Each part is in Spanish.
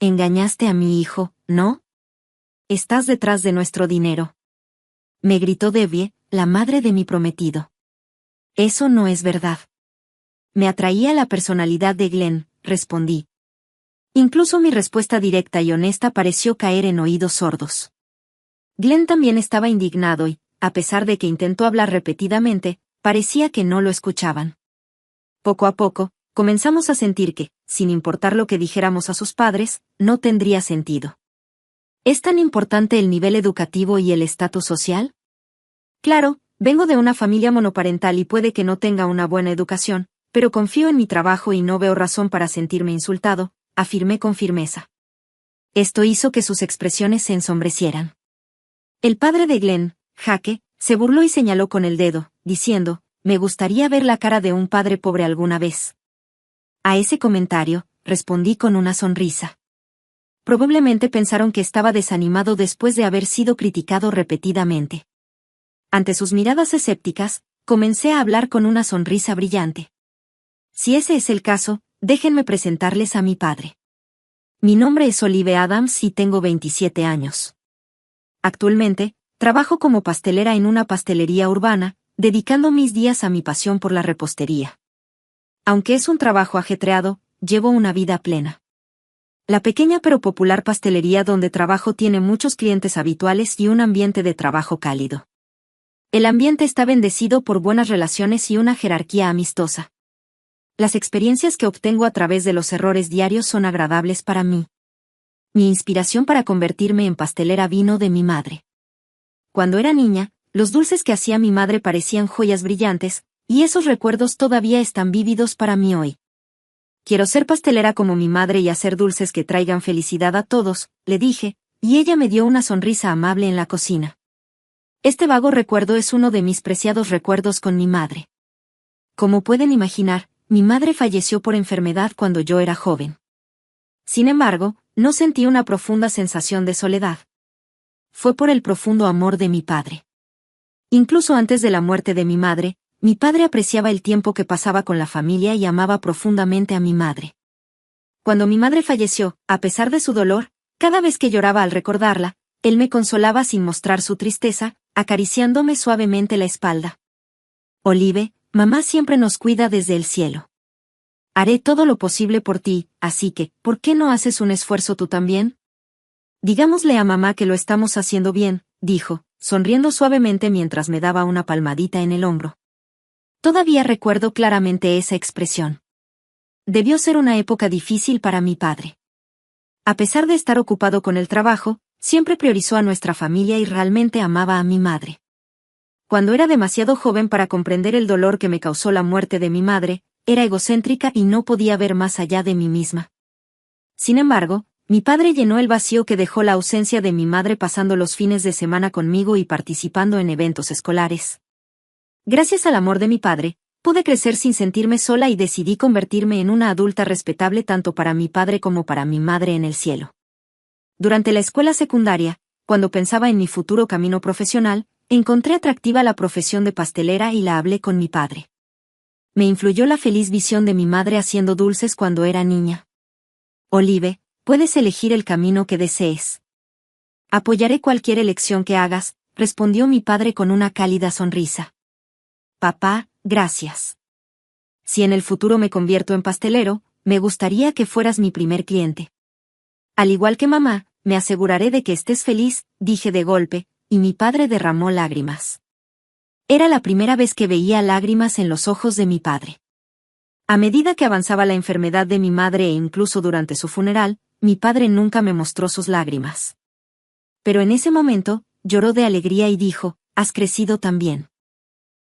Engañaste a mi hijo, ¿no? Estás detrás de nuestro dinero. Me gritó Debbie, la madre de mi prometido. Eso no es verdad. Me atraía la personalidad de Glenn, respondí. Incluso mi respuesta directa y honesta pareció caer en oídos sordos. Glenn también estaba indignado y, a pesar de que intentó hablar repetidamente, parecía que no lo escuchaban. Poco a poco, comenzamos a sentir que, sin importar lo que dijéramos a sus padres, no tendría sentido. ¿Es tan importante el nivel educativo y el estatus social? Claro, vengo de una familia monoparental y puede que no tenga una buena educación, pero confío en mi trabajo y no veo razón para sentirme insultado, afirmé con firmeza. Esto hizo que sus expresiones se ensombrecieran. El padre de Glenn, Jake, se burló y señaló con el dedo, diciendo, me gustaría ver la cara de un padre pobre alguna vez. A ese comentario, respondí con una sonrisa. Probablemente pensaron que estaba desanimado después de haber sido criticado repetidamente. Ante sus miradas escépticas, comencé a hablar con una sonrisa brillante. Si ese es el caso, déjenme presentarles a mi padre. Mi nombre es Olive Adams y tengo 27 años. Actualmente, trabajo como pastelera en una pastelería urbana, dedicando mis días a mi pasión por la repostería. Aunque es un trabajo ajetreado, llevo una vida plena. La pequeña pero popular pastelería donde trabajo tiene muchos clientes habituales y un ambiente de trabajo cálido. El ambiente está bendecido por buenas relaciones y una jerarquía amistosa. Las experiencias que obtengo a través de los errores diarios son agradables para mí. Mi inspiración para convertirme en pastelera vino de mi madre. Cuando era niña, los dulces que hacía mi madre parecían joyas brillantes, y esos recuerdos todavía están vívidos para mí hoy. Quiero ser pastelera como mi madre y hacer dulces que traigan felicidad a todos, le dije, y ella me dio una sonrisa amable en la cocina. Este vago recuerdo es uno de mis preciados recuerdos con mi madre. Como pueden imaginar, mi madre falleció por enfermedad cuando yo era joven. Sin embargo, no sentí una profunda sensación de soledad. Fue por el profundo amor de mi padre. Incluso antes de la muerte de mi padre apreciaba el tiempo que pasaba con la familia y amaba profundamente a mi madre. Cuando mi madre falleció, a pesar de su dolor, cada vez que lloraba al recordarla, él me consolaba sin mostrar su tristeza, acariciándome suavemente la espalda. Olive, mamá siempre nos cuida desde el cielo. Haré todo lo posible por ti, así que, ¿por qué no haces un esfuerzo tú también? Digámosle a mamá que lo estamos haciendo bien, dijo, sonriendo suavemente mientras me daba una palmadita en el hombro. Todavía recuerdo claramente esa expresión. Debió ser una época difícil para mi padre. A pesar de estar ocupado con el trabajo, siempre priorizó a nuestra familia y realmente amaba a mi madre. Cuando era demasiado joven para comprender el dolor que me causó la muerte de mi madre, era egocéntrica y no podía ver más allá de mí misma. Sin embargo, mi padre llenó el vacío que dejó la ausencia de mi madre pasando los fines de semana conmigo y participando en eventos escolares. Gracias al amor de mi padre, pude crecer sin sentirme sola y decidí convertirme en una adulta respetable tanto para mi padre como para mi madre en el cielo. Durante la escuela secundaria, cuando pensaba en mi futuro camino profesional, encontré atractiva la profesión de pastelera y la hablé con mi padre. Me influyó la feliz visión de mi madre haciendo dulces cuando era niña. Olive, puedes elegir el camino que desees. Apoyaré cualquier elección que hagas, respondió mi padre con una cálida sonrisa. Papá, gracias. Si en el futuro me convierto en pastelero, me gustaría que fueras mi primer cliente. Al igual que mamá, me aseguraré de que estés feliz, dije de golpe, y mi padre derramó lágrimas. Era la primera vez que veía lágrimas en los ojos de mi padre. A medida que avanzaba la enfermedad de mi madre e incluso durante su funeral, mi padre nunca me mostró sus lágrimas. Pero en ese momento, lloró de alegría y dijo, has crecido también.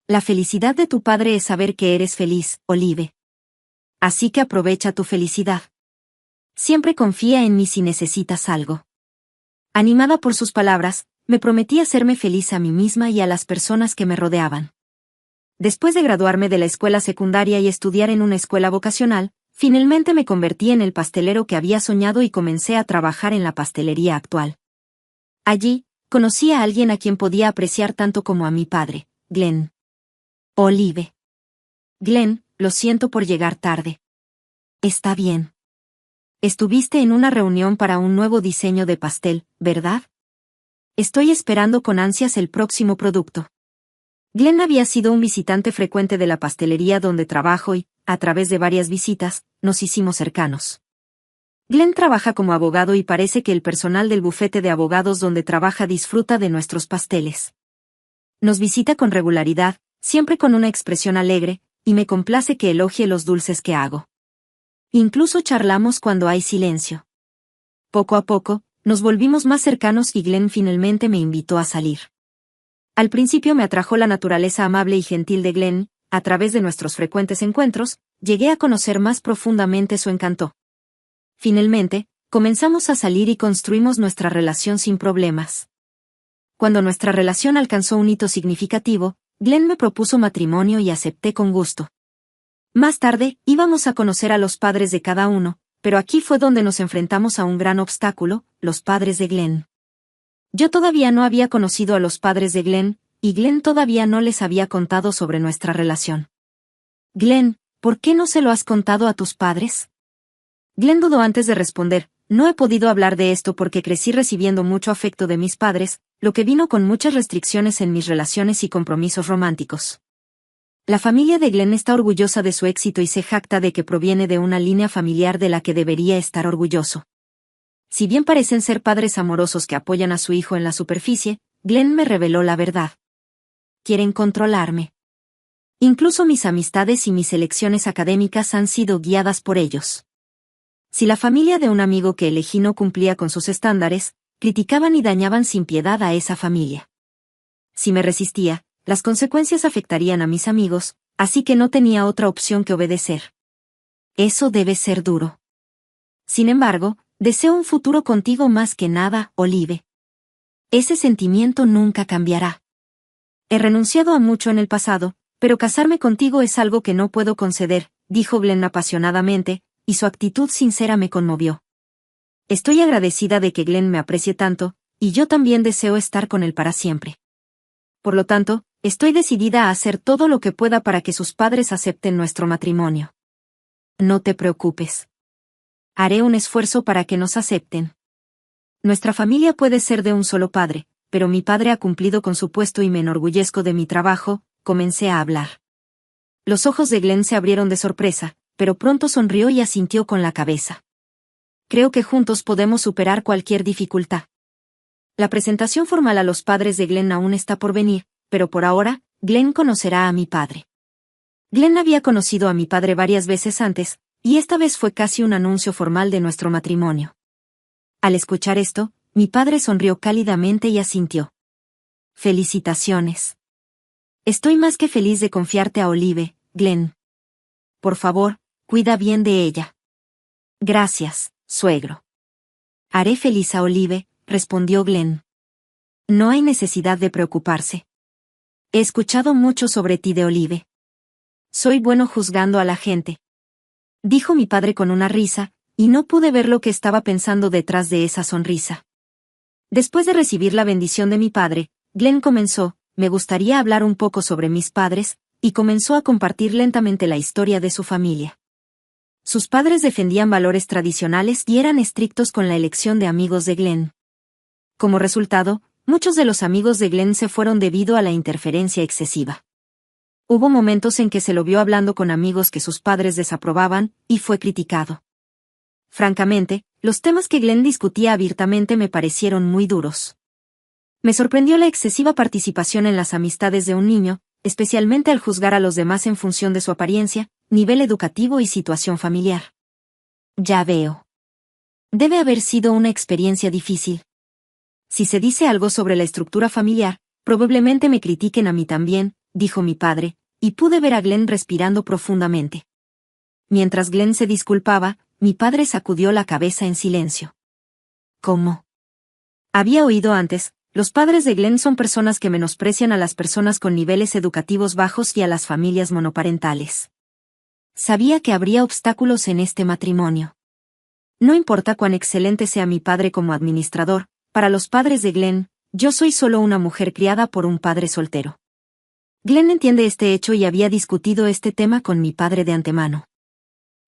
La felicidad de tu padre es saber que eres feliz, Olive. Así que aprovecha tu felicidad. Siempre confía en mí si necesitas algo. Animada por sus palabras, me prometí hacerme feliz a mí misma y a las personas que me rodeaban. Después de graduarme de la escuela secundaria y estudiar en una escuela vocacional, finalmente me convertí en el pastelero que había soñado y comencé a trabajar en la pastelería actual. Allí, conocí a alguien a quien podía apreciar tanto como a mi padre, Glenn. Olive. Glenn, lo siento por llegar tarde. Está bien. Estuviste en una reunión para un nuevo diseño de pastel, ¿verdad? Estoy esperando con ansias el próximo producto. Glenn había sido un visitante frecuente de la pastelería donde trabajo y, a través de varias visitas, nos hicimos cercanos. Glenn trabaja como abogado y parece que el personal del bufete de abogados donde trabaja disfruta de nuestros pasteles. Nos visita con regularidad, siempre con una expresión alegre, y me complace que elogie los dulces que hago. Incluso charlamos cuando hay silencio. Poco a poco, nos volvimos más cercanos y Glenn finalmente me invitó a salir. Al principio me atrajo la naturaleza amable y gentil de Glenn, a través de nuestros frecuentes encuentros, llegué a conocer más profundamente su encanto. Finalmente, comenzamos a salir y construimos nuestra relación sin problemas. Cuando nuestra relación alcanzó un hito significativo, Glenn me propuso matrimonio y acepté con gusto. Más tarde, íbamos a conocer a los padres de cada uno, pero aquí fue donde nos enfrentamos a un gran obstáculo, los padres de Glenn. Yo todavía no había conocido a los padres de Glenn, y Glenn todavía no les había contado sobre nuestra relación. Glenn, ¿por qué no se lo has contado a tus padres? Glenn dudó antes de responder, no he podido hablar de esto porque crecí recibiendo mucho afecto de mis padres, lo que vino con muchas restricciones en mis relaciones y compromisos románticos. La familia de Glenn está orgullosa de su éxito y se jacta de que proviene de una línea familiar de la que debería estar orgulloso. Si bien parecen ser padres amorosos que apoyan a su hijo en la superficie, Glenn me reveló la verdad. Quieren controlarme. Incluso mis amistades y mis elecciones académicas han sido guiadas por ellos. Si la familia de un amigo que elegí no cumplía con sus estándares, criticaban y dañaban sin piedad a esa familia. Si me resistía, las consecuencias afectarían a mis amigos, así que no tenía otra opción que obedecer. Eso debe ser duro. Sin embargo, deseo un futuro contigo más que nada, Olive. Ese sentimiento nunca cambiará. He renunciado a mucho en el pasado, pero casarme contigo es algo que no puedo conceder, dijo Glenn apasionadamente, y su actitud sincera me conmovió. Estoy agradecida de que Glenn me aprecie tanto, y yo también deseo estar con él para siempre. Por lo tanto, estoy decidida a hacer todo lo que pueda para que sus padres acepten nuestro matrimonio. No te preocupes. Haré un esfuerzo para que nos acepten. Nuestra familia puede ser de un solo padre, pero mi padre ha cumplido con su puesto y me enorgullezco de mi trabajo, comencé a hablar. Los ojos de Glenn se abrieron de sorpresa, pero pronto sonrió y asintió con la cabeza. Creo que juntos podemos superar cualquier dificultad. La presentación formal a los padres de Glenn aún está por venir, pero por ahora, Glenn conocerá a mi padre. Glenn había conocido a mi padre varias veces antes, y esta vez fue casi un anuncio formal de nuestro matrimonio. Al escuchar esto, mi padre sonrió cálidamente y asintió. Felicitaciones. Estoy más que feliz de confiarte a Olive, Glenn. Por favor, cuida bien de ella. Gracias, suegro. Haré feliz a Olive, respondió Glenn. No hay necesidad de preocuparse. He escuchado mucho sobre ti de Olive. Soy bueno juzgando a la gente. Dijo mi padre con una risa, y no pude ver lo que estaba pensando detrás de esa sonrisa. Después de recibir la bendición de mi padre, Glenn comenzó, me gustaría hablar un poco sobre mis padres, y comenzó a compartir lentamente la historia de su familia. Sus padres defendían valores tradicionales y eran estrictos con la elección de amigos de Glenn. Como resultado, muchos de los amigos de Glenn se fueron debido a la interferencia excesiva. Hubo momentos en que se lo vio hablando con amigos que sus padres desaprobaban, y fue criticado. Francamente, los temas que Glenn discutía abiertamente me parecieron muy duros. Me sorprendió la excesiva participación en las amistades de un niño, especialmente al juzgar a los demás en función de su apariencia, nivel educativo y situación familiar. Ya veo. Debe haber sido una experiencia difícil. Si se dice algo sobre la estructura familiar, probablemente me critiquen a mí también, dijo mi padre, y pude ver a Glenn respirando profundamente. Mientras Glenn se disculpaba, mi padre sacudió la cabeza en silencio. ¿Cómo? Había oído antes, los padres de Glenn son personas que menosprecian a las personas con niveles educativos bajos y a las familias monoparentales. Sabía que habría obstáculos en este matrimonio. No importa cuán excelente sea mi padre como administrador, para los padres de Glenn, yo soy solo una mujer criada por un padre soltero. Glenn entiende este hecho y había discutido este tema con mi padre de antemano.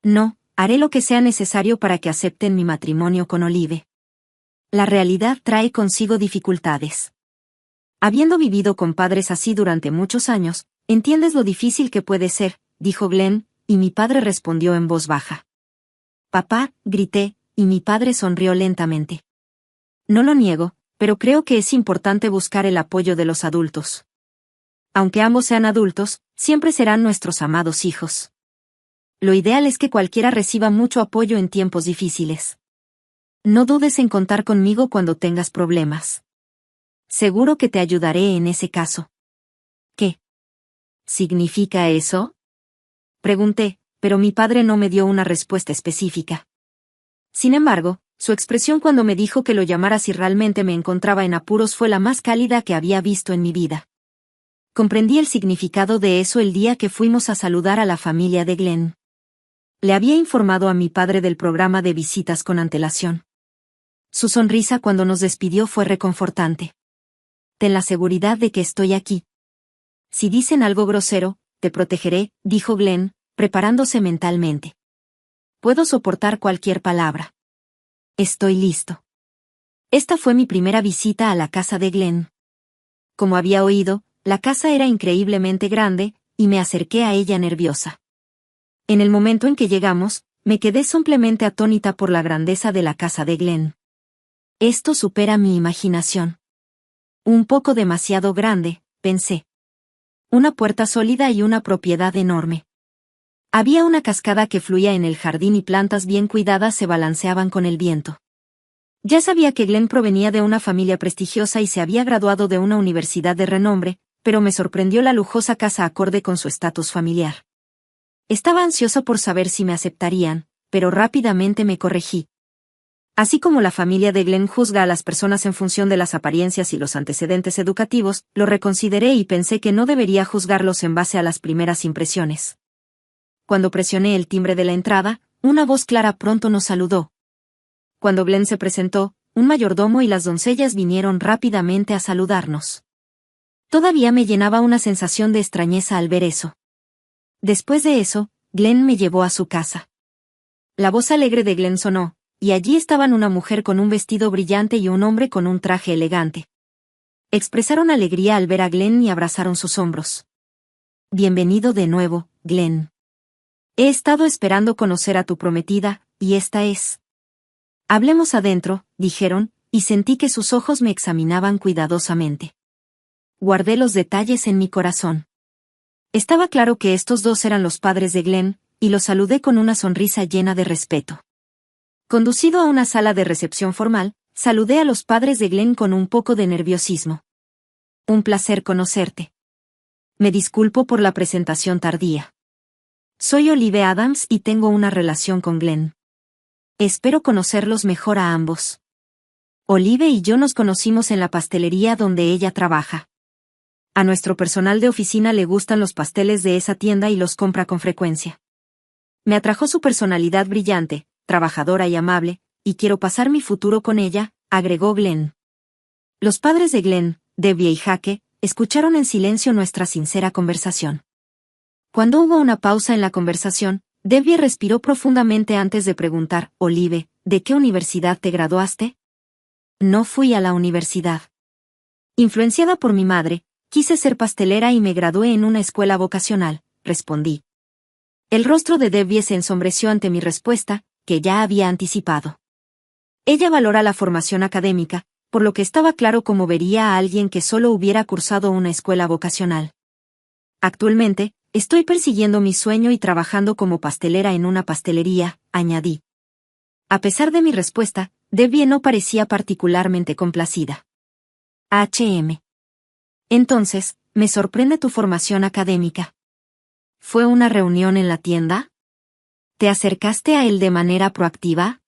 No, Haré lo que sea necesario para que acepten mi matrimonio con Olive. La realidad trae consigo dificultades. Habiendo vivido con padres así durante muchos años, entiendes lo difícil que puede ser, dijo Glenn, y mi padre respondió en voz baja. Papá, grité, y mi padre sonrió lentamente. No lo niego, pero creo que es importante buscar el apoyo de los adultos. Aunque ambos sean adultos, siempre serán nuestros amados hijos. Lo ideal es que cualquiera reciba mucho apoyo en tiempos difíciles. No dudes en contar conmigo cuando tengas problemas. Seguro que te ayudaré en ese caso. ¿Qué significa eso? Pregunté, pero mi padre no me dio una respuesta específica. Sin embargo, su expresión cuando me dijo que lo llamara si realmente me encontraba en apuros fue la más cálida que había visto en mi vida. Comprendí el significado de eso el día que fuimos a saludar a la familia de Glenn. Le había informado a mi padre del programa de visitas con antelación. Su sonrisa cuando nos despidió fue reconfortante. Ten la seguridad de que estoy aquí. Si dicen algo grosero, te protegeré, dijo Glenn, preparándose mentalmente. Puedo soportar cualquier palabra. Estoy listo. Esta fue mi primera visita a la casa de Glenn. Como había oído, la casa era increíblemente grande, y me acerqué a ella nerviosa. En el momento en que llegamos, me quedé simplemente atónita por la grandeza de la casa de Glenn. Esto supera mi imaginación. Un poco demasiado grande, pensé. Una puerta sólida y una propiedad enorme. Había una cascada que fluía en el jardín y plantas bien cuidadas se balanceaban con el viento. Ya sabía que Glenn provenía de una familia prestigiosa y se había graduado de una universidad de renombre, pero me sorprendió la lujosa casa acorde con su estatus familiar. Estaba ansiosa por saber si me aceptarían, pero rápidamente me corregí. Así como la familia de Glenn juzga a las personas en función de las apariencias y los antecedentes educativos, lo reconsideré y pensé que no debería juzgarlos en base a las primeras impresiones. Cuando presioné el timbre de la entrada, una voz clara pronto nos saludó. Cuando Glenn se presentó, un mayordomo y las doncellas vinieron rápidamente a saludarnos. Todavía me llenaba una sensación de extrañeza al ver eso. Después de eso, Glenn me llevó a su casa. La voz alegre de Glenn sonó, y allí estaban una mujer con un vestido brillante y un hombre con un traje elegante. Expresaron alegría al ver a Glenn y abrazaron sus hombros. Bienvenido de nuevo, Glenn. He estado esperando conocer a tu prometida, y esta es. Hablemos adentro, dijeron, y sentí que sus ojos me examinaban cuidadosamente. Guardé los detalles en mi corazón. Estaba claro que estos dos eran los padres de Glenn, y los saludé con una sonrisa llena de respeto. Conducido a una sala de recepción formal, saludé a los padres de Glenn con un poco de nerviosismo. Un placer conocerte. Me disculpo por la presentación tardía. Soy Olive Adams y tengo una relación con Glenn. Espero conocerlos mejor a ambos. Olive y yo nos conocimos en la pastelería donde ella trabaja. A nuestro personal de oficina le gustan los pasteles de esa tienda y los compra con frecuencia. Me atrajo su personalidad brillante, trabajadora y amable, y quiero pasar mi futuro con ella, agregó Glenn. Los padres de Glenn, Debbie y Jake, escucharon en silencio nuestra sincera conversación. Cuando hubo una pausa en la conversación, Debbie respiró profundamente antes de preguntar, Olive, ¿de qué universidad te graduaste? No fui a la universidad. Influenciada por mi madre, quise ser pastelera y me gradué en una escuela vocacional, respondí. El rostro de Debbie se ensombreció ante mi respuesta, que ya había anticipado. Ella valora la formación académica, por lo que estaba claro cómo vería a alguien que solo hubiera cursado una escuela vocacional. Actualmente, estoy persiguiendo mi sueño y trabajando como pastelera en una pastelería, añadí. A pesar de mi respuesta, Debbie no parecía particularmente complacida. H.M. Entonces, me sorprende tu formación académica. ¿Fue una reunión en la tienda? ¿Te acercaste a él de manera proactiva?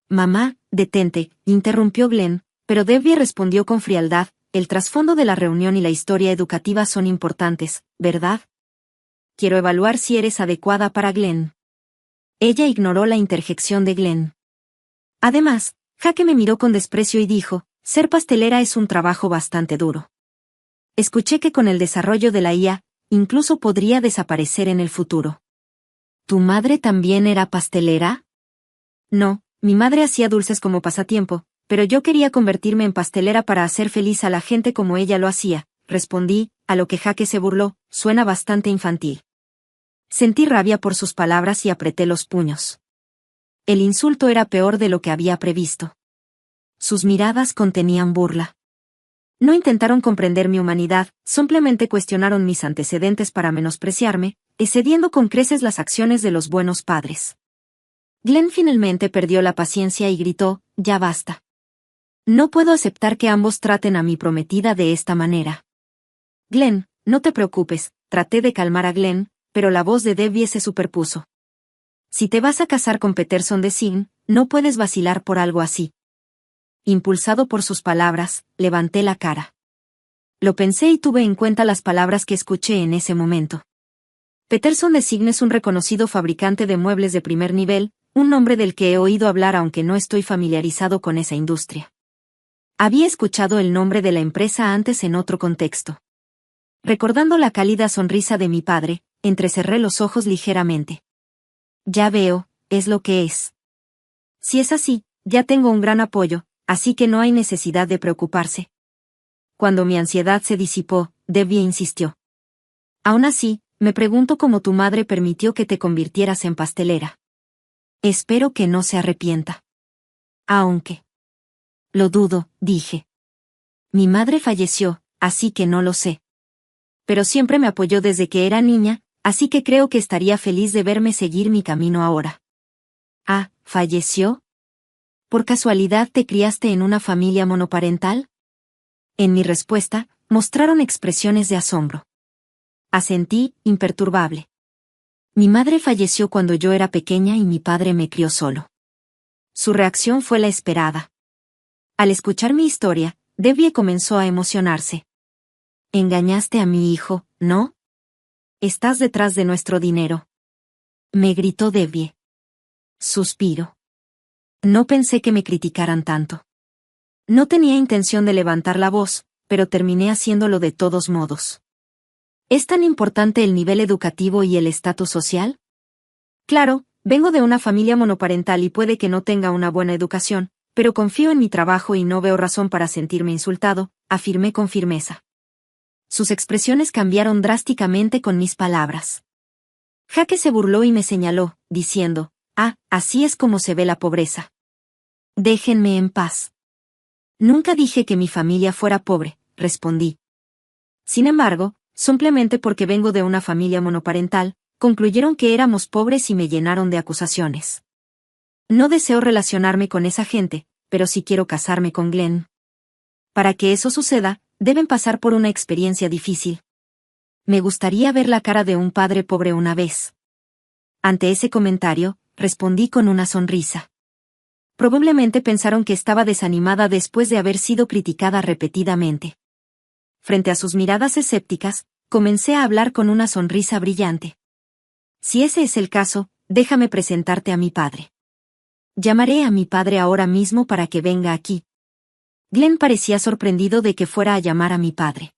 Mamá, detente, interrumpió Glenn, pero Debbie respondió con frialdad, el trasfondo de la reunión y la historia educativa son importantes, ¿verdad? Quiero evaluar si eres adecuada para Glenn. Ella ignoró la interjección de Glenn. Además, Jake me miró con desprecio y dijo, ser pastelera es un trabajo bastante duro. Escuché que con el desarrollo de la IA, incluso podría desaparecer en el futuro. ¿Tu madre también era pastelera? No, mi madre hacía dulces como pasatiempo, pero yo quería convertirme en pastelera para hacer feliz a la gente como ella lo hacía, respondí, a lo que Jaque se burló, suena bastante infantil. Sentí rabia por sus palabras y apreté los puños. El insulto era peor de lo que había previsto. Sus miradas contenían burla. No intentaron comprender mi humanidad, simplemente cuestionaron mis antecedentes para menospreciarme, excediendo con creces las acciones de los buenos padres. Glenn finalmente perdió la paciencia y gritó, «Ya basta. No puedo aceptar que ambos traten a mi prometida de esta manera». «Glenn, no te preocupes», traté de calmar a Glenn, pero la voz de Debbie se superpuso. «Si te vas a casar con Peterson de Sign, no puedes vacilar por algo así». Impulsado por sus palabras, levanté la cara. Lo pensé y tuve en cuenta las palabras que escuché en ese momento. Peterson de Sign es un reconocido fabricante de muebles de primer nivel, un nombre del que he oído hablar aunque no estoy familiarizado con esa industria. Había escuchado el nombre de la empresa antes en otro contexto. Recordando la cálida sonrisa de mi padre, entrecerré los ojos ligeramente. Ya veo, es lo que es. Si es así, ya tengo un gran apoyo, así que no hay necesidad de preocuparse. Cuando mi ansiedad se disipó, Debbie insistió. Aún así, me pregunto cómo tu madre permitió que te convirtieras en pastelera. Espero que no se arrepienta. Aunque. Lo dudo, dije. Mi madre falleció, así que no lo sé. Pero siempre me apoyó desde que era niña, así que creo que estaría feliz de verme seguir mi camino ahora. Ah, ¿falleció? ¿Por casualidad te criaste en una familia monoparental? En mi respuesta, mostraron expresiones de asombro. Asentí, imperturbable. Mi madre falleció cuando yo era pequeña y mi padre me crió solo. Su reacción fue la esperada. Al escuchar mi historia, Debbie comenzó a emocionarse. Engañaste a mi hijo, ¿no? Estás detrás de nuestro dinero. Me gritó Debbie. Suspiro. No pensé que me criticaran tanto. No tenía intención de levantar la voz, pero terminé haciéndolo de todos modos. ¿Es tan importante el nivel educativo y el estatus social? Claro, vengo de una familia monoparental y puede que no tenga una buena educación, pero confío en mi trabajo y no veo razón para sentirme insultado, afirmé con firmeza. Sus expresiones cambiaron drásticamente con mis palabras. Jaque se burló y me señaló, diciendo, «Ah, así es como se ve la pobreza. Déjenme en paz». Nunca dije que mi familia fuera pobre, respondí. Sin embargo, simplemente porque vengo de una familia monoparental, concluyeron que éramos pobres y me llenaron de acusaciones. No deseo relacionarme con esa gente, pero sí quiero casarme con Glenn. Para que eso suceda, deben pasar por una experiencia difícil. Me gustaría ver la cara de un padre pobre una vez. Ante ese comentario, respondí con una sonrisa. Probablemente pensaron que estaba desanimada después de haber sido criticada repetidamente. Frente a sus miradas escépticas, comencé a hablar con una sonrisa brillante. Si ese es el caso, déjame presentarte a mi padre. Llamaré a mi padre ahora mismo para que venga aquí. Glenn parecía sorprendido de que fuera a llamar a mi padre.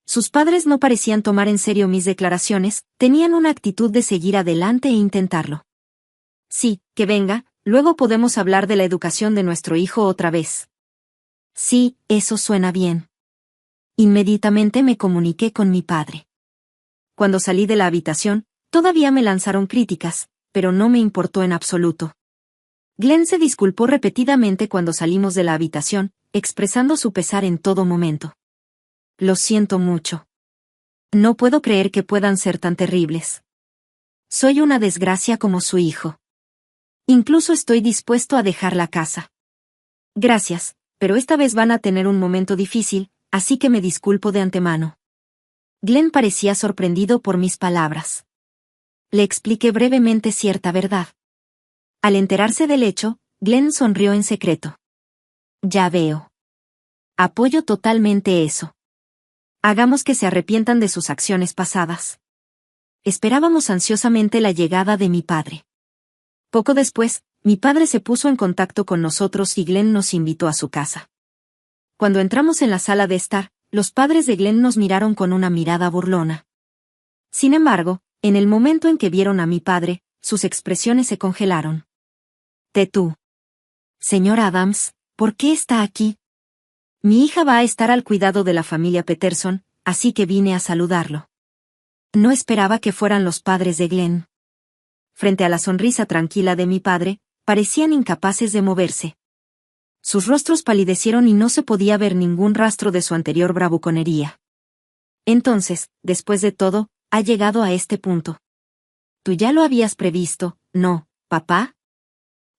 Sus padres no parecían tomar en serio mis declaraciones, tenían una actitud de seguir adelante e intentarlo. Sí, que venga, luego podemos hablar de la educación de nuestro hijo otra vez. Sí, eso suena bien. Inmediatamente me comuniqué con mi padre. Cuando salí de la habitación, todavía me lanzaron críticas, pero no me importó en absoluto. Glenn se disculpó repetidamente cuando salimos de la habitación, expresando su pesar en todo momento. Lo siento mucho. No puedo creer que puedan ser tan terribles. Soy una desgracia como su hijo. Incluso estoy dispuesto a dejar la casa. Gracias, pero esta vez van a tener un momento difícil, así que me disculpo de antemano. Glenn parecía sorprendido por mis palabras. Le expliqué brevemente cierta verdad. Al enterarse del hecho, Glenn sonrió en secreto. Ya veo. Apoyo totalmente eso. Hagamos que se arrepientan de sus acciones pasadas. Esperábamos ansiosamente la llegada de mi padre. Poco después, mi padre se puso en contacto con nosotros y Glenn nos invitó a su casa. Cuando entramos en la sala de estar, los padres de Glenn nos miraron con una mirada burlona. Sin embargo, en el momento en que vieron a mi padre, sus expresiones se congelaron. Tú. Señor Adams, ¿por qué está aquí? Mi hija va a estar al cuidado de la familia Peterson, así que vine a saludarlo. No esperaba que fueran los padres de Glenn. Frente a la sonrisa tranquila de mi padre, parecían incapaces de moverse. Sus rostros palidecieron y no se podía ver ningún rastro de su anterior bravuconería. Entonces, después de todo, ha llegado a este punto. Tú ya lo habías previsto, ¿no, papá?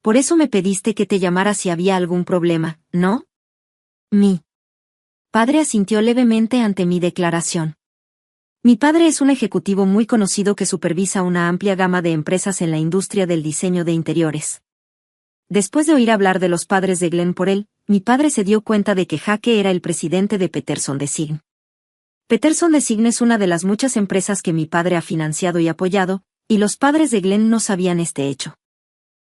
Por eso me pediste que te llamara si había algún problema, ¿no? Mi padre asintió levemente ante mi declaración. Mi padre es un ejecutivo muy conocido que supervisa una amplia gama de empresas en la industria del diseño de interiores. Después de oír hablar de los padres de Glenn por él, mi padre se dio cuenta de que Jake era el presidente de Peterson Design. Peterson Design es una de las muchas empresas que mi padre ha financiado y apoyado, y los padres de Glenn no sabían este hecho.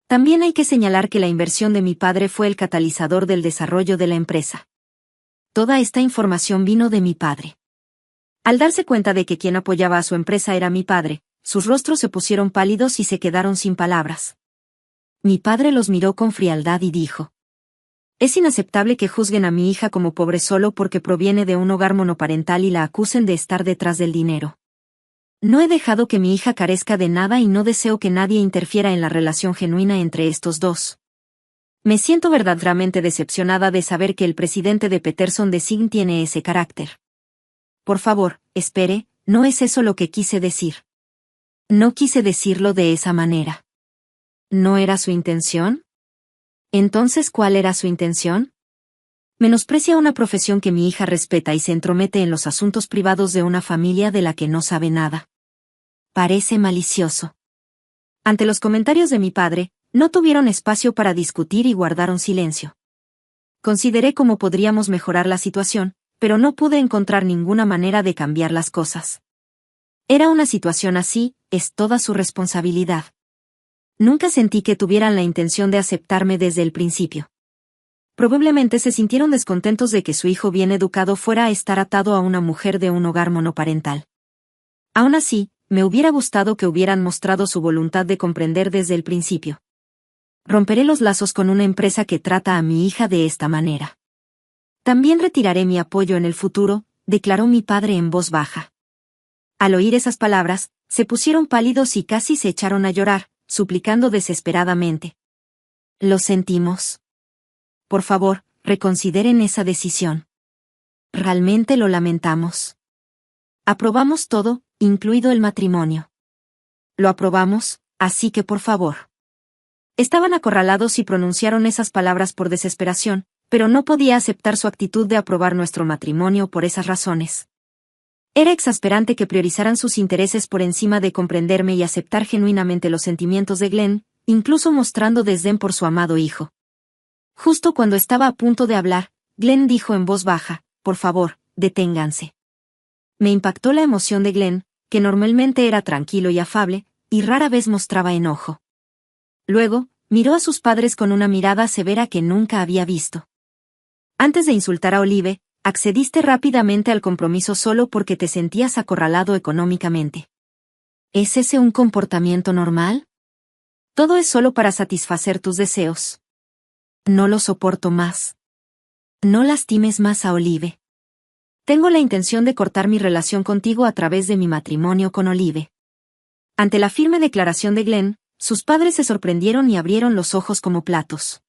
También hay que señalar que la inversión de mi padre fue el catalizador del desarrollo de la empresa. Toda esta información vino de mi padre. Al darse cuenta de que quien apoyaba a su empresa era mi padre, sus rostros se pusieron pálidos y se quedaron sin palabras. Mi padre los miró con frialdad y dijo: es inaceptable que juzguen a mi hija como pobre solo porque proviene de un hogar monoparental y la acusen de estar detrás del dinero. No he dejado que mi hija carezca de nada y no deseo que nadie interfiera en la relación genuina entre estos dos. Me siento verdaderamente decepcionada de saber que el presidente de Peterson Design tiene ese carácter. Por favor, espere, no es eso lo que quise decir. No quise decirlo de esa manera. ¿No era su intención? Entonces, ¿cuál era su intención? Menosprecia una profesión que mi hija respeta y se entromete en los asuntos privados de una familia de la que no sabe nada. Parece malicioso. Ante los comentarios de mi padre, no tuvieron espacio para discutir y guardaron silencio. Consideré cómo podríamos mejorar la situación, pero no pude encontrar ninguna manera de cambiar las cosas. Era una situación así, es toda su responsabilidad. Nunca sentí que tuvieran la intención de aceptarme desde el principio. Probablemente se sintieron descontentos de que su hijo bien educado fuera a estar atado a una mujer de un hogar monoparental. Aún así, me hubiera gustado que hubieran mostrado su voluntad de comprender desde el principio. Romperé los lazos con una empresa que trata a mi hija de esta manera. También retiraré mi apoyo en el futuro, declaró mi padre en voz baja. Al oír esas palabras, se pusieron pálidos y casi se echaron a llorar, suplicando desesperadamente. Lo sentimos. Por favor, reconsideren esa decisión. Realmente lo lamentamos. Aprobamos todo, incluido el matrimonio. Lo aprobamos, así que por favor. Estaban acorralados y pronunciaron esas palabras por desesperación, pero no podía aceptar su actitud de aprobar nuestro matrimonio por esas razones. Era exasperante que priorizaran sus intereses por encima de comprenderme y aceptar genuinamente los sentimientos de Glenn, incluso mostrando desdén por su amado hijo. Justo cuando estaba a punto de hablar, Glenn dijo en voz baja: por favor, deténganse. Me impactó la emoción de Glenn, que normalmente era tranquilo y afable, y rara vez mostraba enojo. Luego, miró a sus padres con una mirada severa que nunca había visto. Antes de insultar a Olive, accediste rápidamente al compromiso solo porque te sentías acorralado económicamente. ¿Es ese un comportamiento normal? Todo es solo para satisfacer tus deseos. No lo soporto más. No lastimes más a Olive. Tengo la intención de cortar mi relación contigo a través de mi matrimonio con Olive. Ante la firme declaración de Glenn, sus padres se sorprendieron y abrieron los ojos como platos.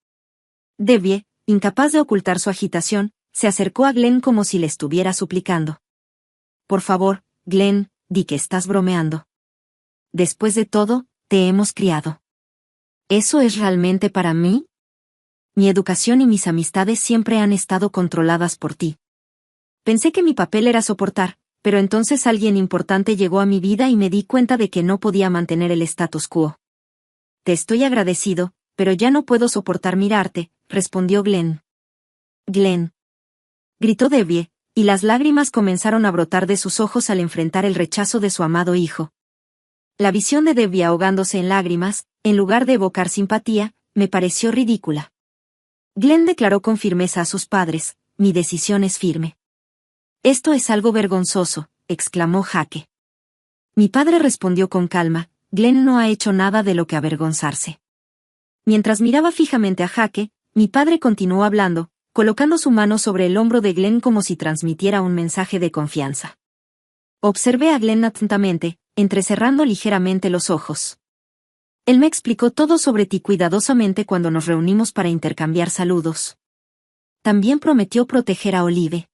Debbie, incapaz de ocultar su agitación, se acercó a Glenn como si le estuviera suplicando. Por favor, Glenn, di que estás bromeando. Después de todo, te hemos criado. ¿Eso es realmente para mí? Mi educación y mis amistades siempre han estado controladas por ti. Pensé que mi papel era soportar, pero entonces alguien importante llegó a mi vida y me di cuenta de que no podía mantener el status quo. Te estoy agradecido, pero ya no puedo soportar mirarte, respondió Glenn. Glenn. Gritó Debbie, y las lágrimas comenzaron a brotar de sus ojos al enfrentar el rechazo de su amado hijo. La visión de Debbie ahogándose en lágrimas, en lugar de evocar simpatía, me pareció ridícula. Glenn declaró con firmeza a sus padres: mi decisión es firme. Esto es algo vergonzoso, exclamó Jake. Mi padre respondió con calma: Glenn no ha hecho nada de lo que avergonzarse. Mientras miraba fijamente a Jake, mi padre continuó hablando, colocando su mano sobre el hombro de Glenn como si transmitiera un mensaje de confianza. Observé a Glenn atentamente, entrecerrando ligeramente los ojos. Él me explicó todo sobre ti cuidadosamente cuando nos reunimos para intercambiar saludos. También prometió proteger a Olive.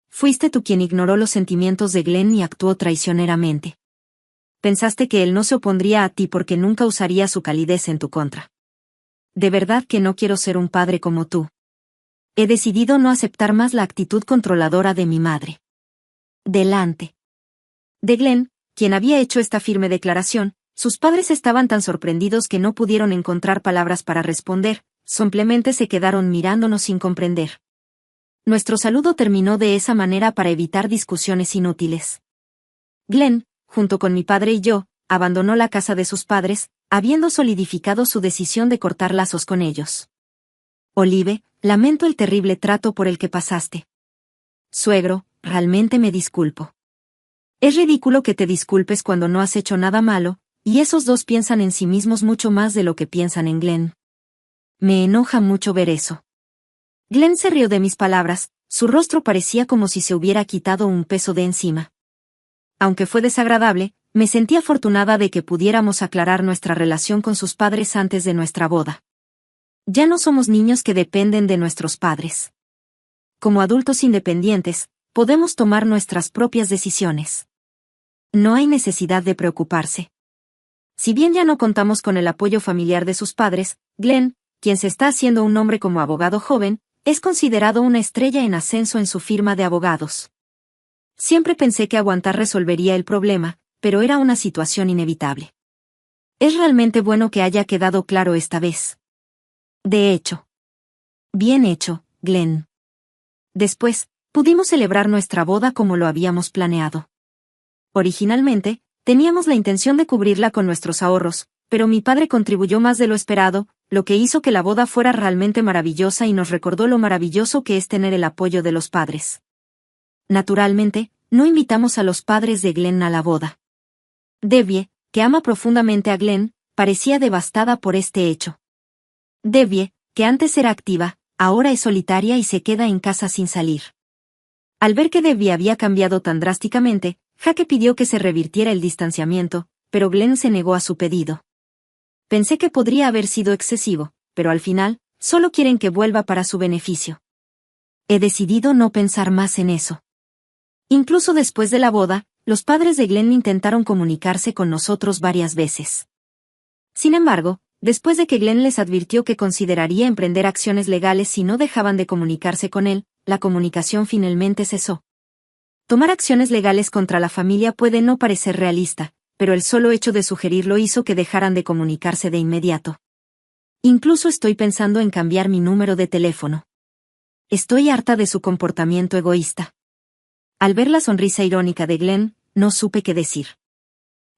Fuiste tú quien ignoró los sentimientos de Glenn y actuó traicioneramente. Pensaste que él no se opondría a ti porque nunca usaría su calidez en tu contra. De verdad que no quiero ser un padre como tú. He decidido no aceptar más la actitud controladora de mi madre. Delante de Glenn, quien había hecho esta firme declaración, sus padres estaban tan sorprendidos que no pudieron encontrar palabras para responder, simplemente se quedaron mirándonos sin comprender. Nuestro saludo terminó de esa manera para evitar discusiones inútiles. Glenn, junto con mi padre y yo, abandonó la casa de sus padres, habiendo solidificado su decisión de cortar lazos con ellos. Olive, lamento el terrible trato por el que pasaste. Suegro, realmente me disculpo. Es ridículo que te disculpes cuando no has hecho nada malo, y esos dos piensan en sí mismos mucho más de lo que piensan en Glenn. Me enoja mucho ver eso. Glenn se rió de mis palabras, su rostro parecía como si se hubiera quitado un peso de encima. Aunque fue desagradable, me sentí afortunada de que pudiéramos aclarar nuestra relación con sus padres antes de nuestra boda. Ya no somos niños que dependen de nuestros padres. Como adultos independientes, podemos tomar nuestras propias decisiones. No hay necesidad de preocuparse. Si bien ya no contamos con el apoyo familiar de sus padres, Glenn, quien se está haciendo un nombre como abogado joven, es considerado una estrella en ascenso en su firma de abogados. Siempre pensé que aguantar resolvería el problema, pero era una situación inevitable. Es realmente bueno que haya quedado claro esta vez. De hecho. Bien hecho, Glenn. Después, pudimos celebrar nuestra boda como lo habíamos planeado. Originalmente, teníamos la intención de cubrirla con nuestros ahorros, pero mi padre contribuyó más de lo esperado, lo que hizo que la boda fuera realmente maravillosa y nos recordó lo maravilloso que es tener el apoyo de los padres. Naturalmente, no invitamos a los padres de Glenn a la boda. Debbie, que ama profundamente a Glenn, parecía devastada por este hecho. Debbie, que antes era activa, ahora es solitaria y se queda en casa sin salir. Al ver que Debbie había cambiado tan drásticamente, Jake pidió que se revirtiera el distanciamiento, pero Glenn se negó a su pedido. Pensé que podría haber sido excesivo, pero al final, solo quieren que vuelva para su beneficio. He decidido no pensar más en eso. Incluso después de la boda, los padres de Glenn intentaron comunicarse con nosotros varias veces. Sin embargo, después de que Glenn les advirtió que consideraría emprender acciones legales si no dejaban de comunicarse con él, la comunicación finalmente cesó. Tomar acciones legales contra la familia puede no parecer realista, pero el solo hecho de sugerirlo hizo que dejaran de comunicarse de inmediato. Incluso estoy pensando en cambiar mi número de teléfono. Estoy harta de su comportamiento egoísta. Al ver la sonrisa irónica de Glenn, no supe qué decir.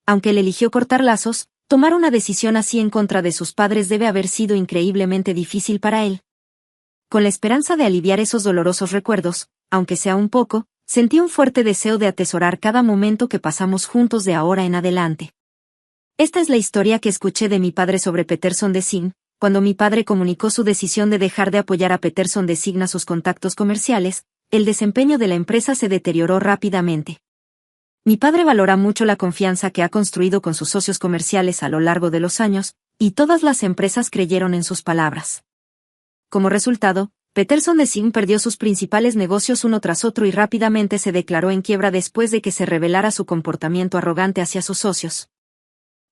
Aunque él eligió cortar lazos, tomar una decisión así en contra de sus padres debe haber sido increíblemente difícil para él. Con la esperanza de aliviar esos dolorosos recuerdos, aunque sea un poco, sentí un fuerte deseo de atesorar cada momento que pasamos juntos de ahora en adelante. Esta es la historia que escuché de mi padre sobre Peterson Design. Cuando mi padre comunicó su decisión de dejar de apoyar a Peterson Design a sus contactos comerciales, el desempeño de la empresa se deterioró rápidamente. Mi padre valora mucho la confianza que ha construido con sus socios comerciales a lo largo de los años, y todas las empresas creyeron en sus palabras. Como resultado, Peterson Design perdió sus principales negocios uno tras otro y rápidamente se declaró en quiebra después de que se revelara su comportamiento arrogante hacia sus socios.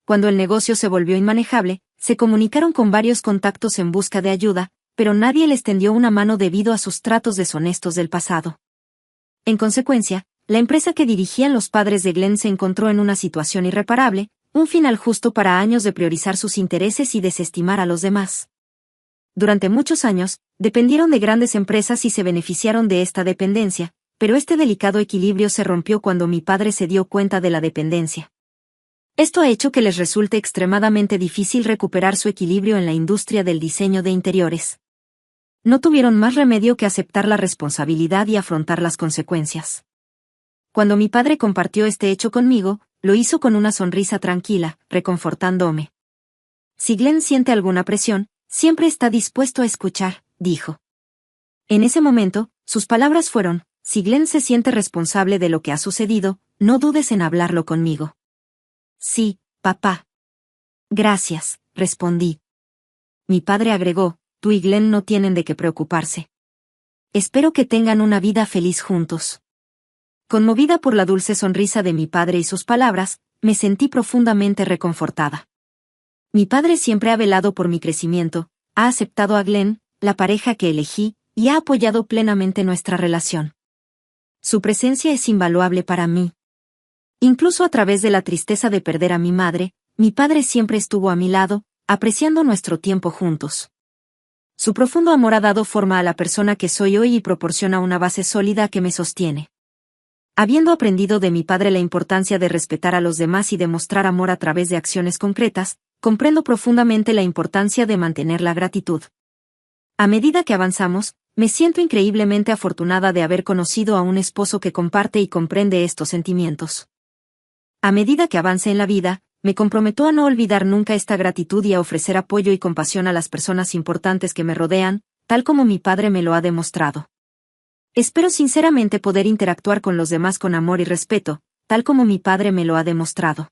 Cuando el negocio se volvió inmanejable, se comunicaron con varios contactos en busca de ayuda, pero nadie les tendió una mano debido a sus tratos deshonestos del pasado. En consecuencia, la empresa que dirigían los padres de Glenn se encontró en una situación irreparable, un final justo para años de priorizar sus intereses y desestimar a los demás. Durante muchos años, dependieron de grandes empresas y se beneficiaron de esta dependencia, pero este delicado equilibrio se rompió cuando mi padre se dio cuenta de la dependencia. Esto ha hecho que les resulte extremadamente difícil recuperar su equilibrio en la industria del diseño de interiores. No tuvieron más remedio que aceptar la responsabilidad y afrontar las consecuencias. Cuando mi padre compartió este hecho conmigo, lo hizo con una sonrisa tranquila, reconfortándome. Si Glenn siente alguna presión, siempre está dispuesto a escuchar, dijo. En ese momento, sus palabras fueron: si Glenn se siente responsable de lo que ha sucedido, no dudes en hablarlo conmigo. Sí, papá. Gracias, respondí. Mi padre agregó: tú y Glenn no tienen de qué preocuparse. Espero que tengan una vida feliz juntos. Conmovida por la dulce sonrisa de mi padre y sus palabras, me sentí profundamente reconfortada. Mi padre siempre ha velado por mi crecimiento, ha aceptado a Glenn, la pareja que elegí, y ha apoyado plenamente nuestra relación. Su presencia es invaluable para mí. Incluso a través de la tristeza de perder a mi madre, mi padre siempre estuvo a mi lado, apreciando nuestro tiempo juntos. Su profundo amor ha dado forma a la persona que soy hoy y proporciona una base sólida que me sostiene. Habiendo aprendido de mi padre la importancia de respetar a los demás y demostrar amor a través de acciones concretas, comprendo profundamente la importancia de mantener la gratitud. A medida que avanzamos, me siento increíblemente afortunada de haber conocido a un esposo que comparte y comprende estos sentimientos. A medida que avance en la vida, me comprometo a no olvidar nunca esta gratitud y a ofrecer apoyo y compasión a las personas importantes que me rodean, tal como mi padre me lo ha demostrado. Espero sinceramente poder interactuar con los demás con amor y respeto, tal como mi padre me lo ha demostrado.